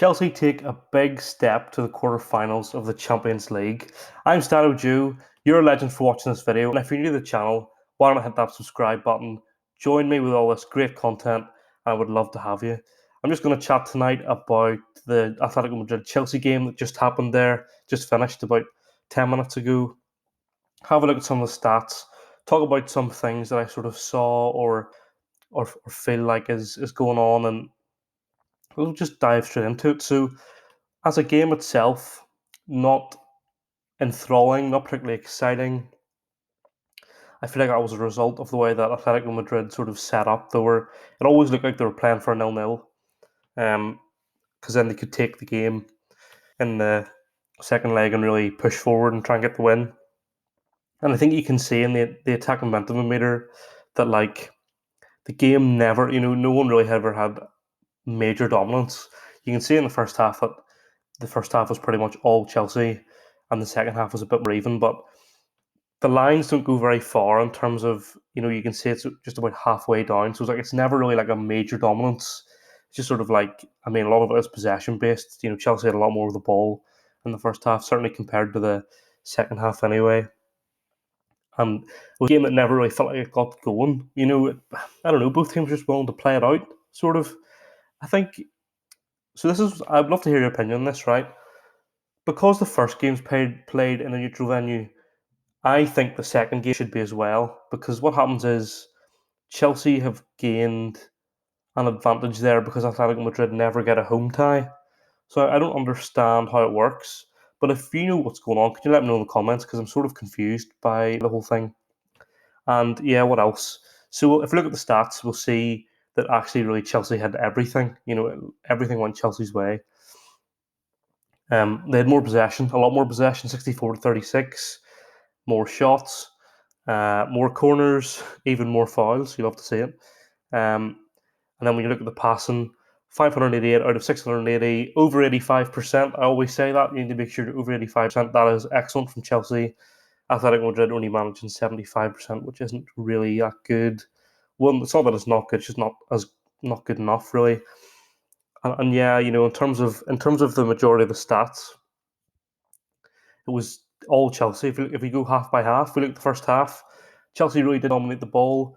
Chelsea take a big step to the quarterfinals of the Champions League. I'm StattoJoe, you're a legend for watching this video, and if you're new to the channel, why don't hit that subscribe button, join me with all this great content, I would love to have you. I'm just going to chat tonight about the Atletico Madrid Chelsea game that just happened there, just finished about 10 minutes ago. Have a look at some of the stats, talk about some things that I sort of saw or feel like is going on, and we'll just dive straight into it. So, as a game itself, not enthralling, not particularly exciting. I feel like that was a result of the way that Atletico Madrid sort of set up. It always looked like they were playing for a 0-0, because then they could take the game in the second leg and really push forward and try and get the win. And I think you can see in the attack momentum meter that the game never, no one really ever had major dominance. You can see in the first half that the first half was pretty much all Chelsea, and the second half was a bit more even. But the lines don't go very far in terms of, you can see it's just about halfway down. So it's never really like a major dominance. It's just sort of a lot of it is possession based. Chelsea had a lot more of the ball in the first half, certainly compared to the second half anyway. And it was a game that never really felt like it got going. I don't know, both teams were just willing to play it out, sort of. I think so. I'd love to hear your opinion on this, right? Because the first game's played in a neutral venue, I think the second game should be as well. Because what happens is Chelsea have gained an advantage there because Atletico Madrid never get a home tie. So I don't understand how it works. But if you know what's going on, could you let me know in the comments? Because I'm sort of confused by the whole thing. And yeah, what else? So if we look at the stats, we'll see that actually really Chelsea had everything. Everything went Chelsea's way. They had more possession, a lot more possession, 64-36, more shots, more corners, even more fouls. You love to see it. And then when you look at the passing, 588 out of 680, over 85%. I always say that. You need to make sure you're over 85%. That is excellent from Chelsea. Athletic Madrid only managing 75%, which isn't really that good. Well, it's not that it's not good, it's just not good enough, really. And yeah, in terms of the majority of the stats, it was all Chelsea. If we go half by half, we look at the first half, Chelsea really did dominate the ball.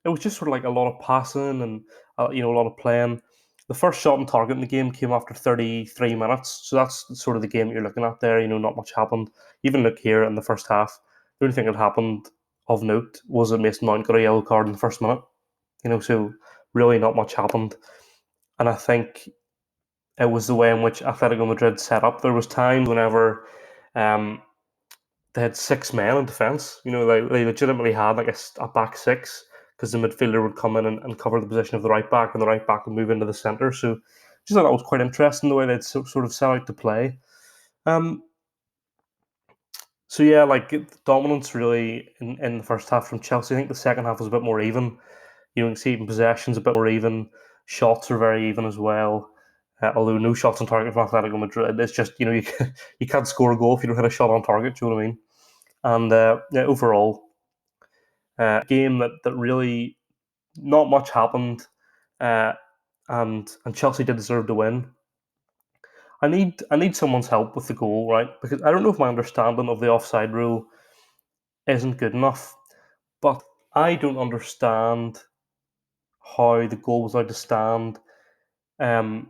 It was just sort of like a lot of passing and a lot of playing. The first shot on target in the game came after 33 minutes, so that's sort of the game that you're looking at there. Not much happened. Even look here in the first half, the only thing that happened of note was that Mason Mount got a yellow card in the first minute. So really not much happened. And I think it was the way in which Atletico Madrid set up. There was times whenever they had six men in defence. They legitimately had like a back six, because the midfielder would come in and cover the position of the right back, and the right back would move into the centre. So just thought that was quite interesting, the way they'd sort of set out to play. So yeah, dominance really in the first half from Chelsea. I think the second half was a bit more even. You can see even possessions a bit more even. Shots are very even as well. Although no shots on target from Atletico Madrid. It's just, you can't score a goal if you don't hit a shot on target. Do you know what I mean? And yeah, overall, game that really not much happened, and Chelsea did deserve to win. I need someone's help with the goal, right? Because I don't know if my understanding of the offside rule isn't good enough, but I don't understand how the goal was allowed to stand. Because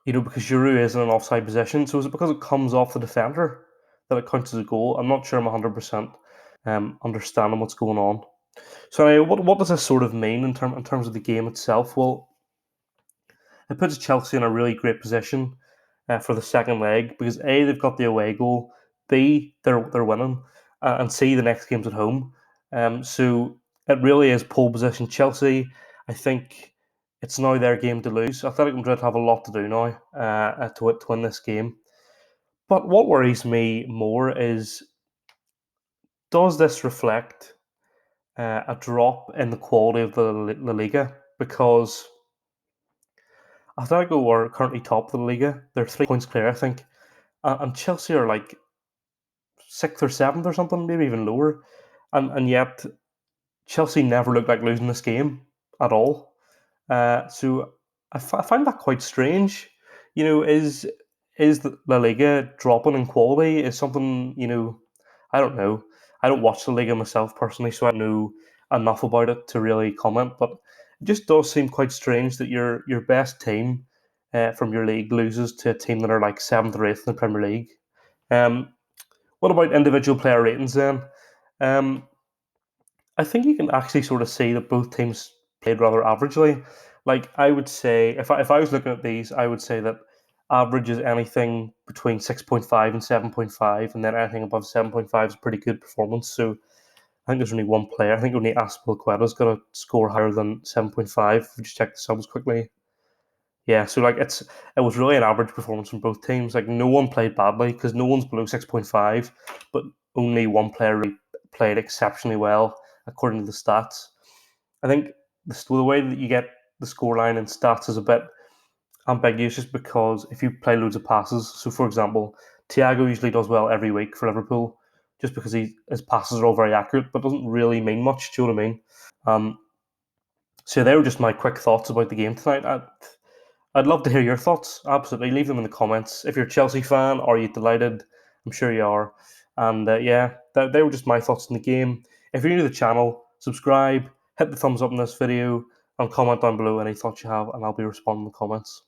Giroud is in an offside position, so is it because it comes off the defender that it counts as a goal? I'm not sure I'm 100% understanding what's going on. So anyway, what does this sort of mean in terms of the game itself? Well, it puts Chelsea in a really great position for the second leg, because A, they've got the away goal, B, they're winning, and C, the next game's at home. So it really is pole position Chelsea. I think it's now their game to lose. Atletico Madrid have a lot to do now to win this game. But what worries me more is, does this reflect a drop in the quality of the La Liga? Because Atletico are currently top of the Liga. They're 3 points clear, I think. And Chelsea are like 6th or 7th or something, maybe even lower. And yet, Chelsea never looked like losing this game at all. So I find that quite strange. Is the La Liga dropping in quality? Is something I don't know. I don't watch the Liga myself personally, so I don't know enough about it to really comment. But it just does seem quite strange that your best team from your league loses to a team that are like seventh or eighth in the Premier League. Um, what about individual player ratings then? Um, I think you can actually sort of see that both teams played rather averagely. Like I would say, if I was looking at these, I would say that average is anything between 6.5 and 7.5, and then anything above 7.5 is a pretty good performance. So I think there's only one player. I think only Aspilicueta's got a score higher than 7.5. If we just check the sums quickly. Yeah, so like it was really an average performance from both teams. Like no one played badly because no one's below 6.5, but only one player really played exceptionally well according to the stats. I think the way that you get the scoreline and stats is a bit ambiguous just because if you play loads of passes, so for example, Thiago usually does well every week for Liverpool just because his passes are all very accurate, but doesn't really mean much. Do you know what I mean? Um, so they were just my quick thoughts about the game tonight. I'd love to hear your thoughts. Absolutely, leave them in the comments. If you're a Chelsea fan, are you delighted? I'm sure you are. And yeah, they were just my thoughts on the game. If you're new to the channel, subscribe, hit the thumbs up on this video, and comment down below any thoughts you have, and I'll be responding in the comments.